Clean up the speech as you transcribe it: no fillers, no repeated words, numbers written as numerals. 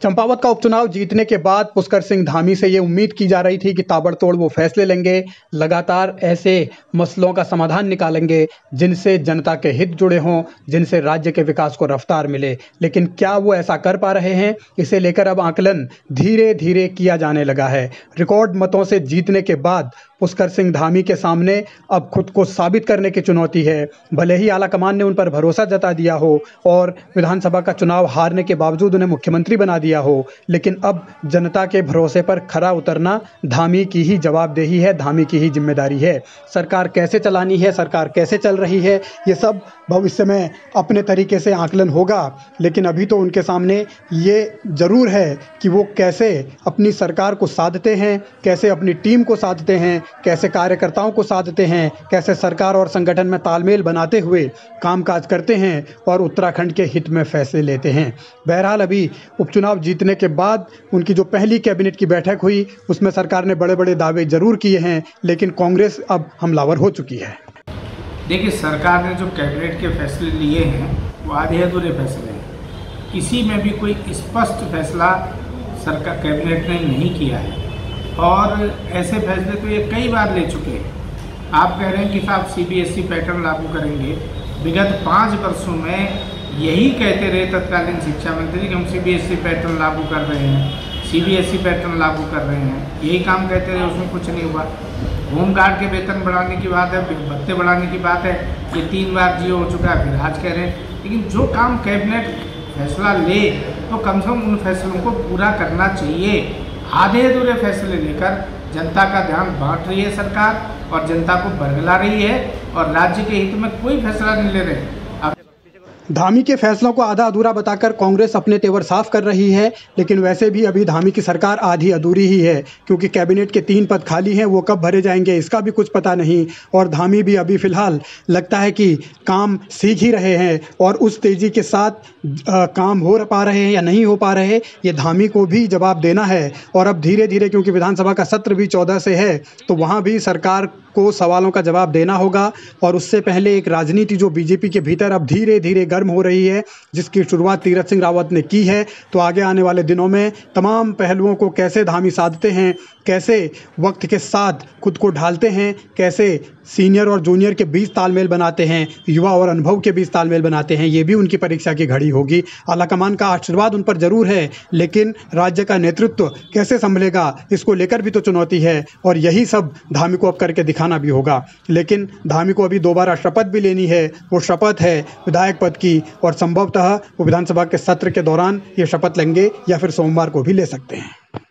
चंपावत का उपचुनाव जीतने के बाद पुष्कर सिंह धामी से ये उम्मीद की जा रही थी कि ताबड़तोड़ वो फैसले लेंगे, लगातार ऐसे मसलों का समाधान निकालेंगे जिनसे जनता के हित जुड़े हों, जिनसे राज्य के विकास को रफ्तार मिले। लेकिन क्या वो ऐसा कर पा रहे हैं, इसे लेकर अब आकलन धीरे धीरे किया जाने लगा है। रिकॉर्ड मतों से जीतने के बाद पुष्कर सिंह धामी के सामने अब खुद को साबित करने की चुनौती है। भले ही आलाकमान ने उन पर भरोसा जता दिया हो और विधानसभा का चुनाव हारने के बावजूद उन्हें मुख्यमंत्री बना दिया हो, लेकिन अब जनता के भरोसे पर खरा उतरना धामी की ही जवाबदेही है, धामी की ही जिम्मेदारी है। सरकार कैसे चलानी है, सरकार कैसे चल रही है, ये सब भविष्य में अपने तरीके से आकलन होगा। लेकिन अभी तो उनके सामने ये ज़रूर है कि वो कैसे अपनी सरकार को साधते हैं, कैसे अपनी टीम को साधते हैं, कैसे कार्यकर्ताओं को साधते हैं, कैसे सरकार और संगठन में तालमेल बनाते हुए कामकाज करते हैं और उत्तराखंड के हित में फैसले लेते हैं। बहरहाल अभी उपचुनाव जीतने के बाद उनकी जो पहली कैबिनेट की बैठक हुई उसमें सरकार ने बड़े बड़े दावे जरूर किए हैं, लेकिन कांग्रेस अब हमलावर हो चुकी है। देखिए, सरकार ने जो कैबिनेट के फैसले लिए हैं वो आधे अधूरे फैसले हैं। किसी में भी कोई स्पष्ट फैसला सरकार कैबिनेट ने नहीं किया है और ऐसे फैसले तो ये कई बार ले चुके हैं। आप कह रहे हैं कि साहब CBSE पैटर्न लागू करेंगे। विगत 5 वर्षों में यही कहते रहे तत्कालीन शिक्षा मंत्री कि हम CBSE पैटर्न लागू कर रहे हैं, CBSE पैटर्न लागू कर रहे हैं, यही काम कहते रहे, उसमें कुछ नहीं हुआ। होमगार्ड के वेतन बढ़ाने की बात है, भत्ते बढ़ाने की बात है, ये 3 बार जियो हो चुका है, फिर आज कह रहे हैं। लेकिन जो काम कैबिनेट फैसला ले तो कम से कम उन फैसलों को पूरा करना चाहिए। आधे अधूरे फैसले लेकर जनता का ध्यान बांट रही है सरकार और जनता को बरगला रही है और राज्य के हित में कोई फैसला नहीं ले रहे। धामी के फैसलों को आधा अधूरा बताकर कांग्रेस अपने तेवर साफ कर रही है, लेकिन वैसे भी अभी धामी की सरकार आधी अधूरी ही है, क्योंकि कैबिनेट के 3 पद खाली हैं, वो कब भरे जाएंगे इसका भी कुछ पता नहीं। और धामी भी अभी फिलहाल लगता है कि काम सीख ही रहे हैं और उस तेज़ी के साथ काम हो पा रहे हैं या नहीं हो पा रहे, ये धामी को भी जवाब देना है। और अब धीरे धीरे, क्योंकि विधानसभा का सत्र भी 14 से है, तो वहाँ भी सरकार को सवालों का जवाब देना होगा। और उससे पहले एक राजनीति जो बीजेपी के भीतर अब धीरे धीरे गर्म हो रही है, जिसकी शुरुआत तीरथ सिंह रावत ने की है, तो आगे आने वाले दिनों में तमाम पहलुओं को कैसे धामी साधते हैं, कैसे वक्त के साथ खुद को ढालते हैं, कैसे सीनियर और जूनियर के बीच तालमेल बनाते हैं, युवा और अनुभव के बीच तालमेल बनाते हैं, ये भी उनकी परीक्षा की घड़ी होगी। आलाकमान का आशीर्वाद उन पर जरूर है, लेकिन राज्य का नेतृत्व कैसे संभलेगा, इसको लेकर भी तो चुनौती है और यही सब धामी को अब करके दिखाना भी होगा। लेकिन धामी को अभी दोबारा शपथ भी लेनी है। वो शपथ है विधायक पद की और संभवतः वो विधानसभा के सत्र के दौरान ये शपथ लेंगे या फिर सोमवार को भी ले सकते हैं।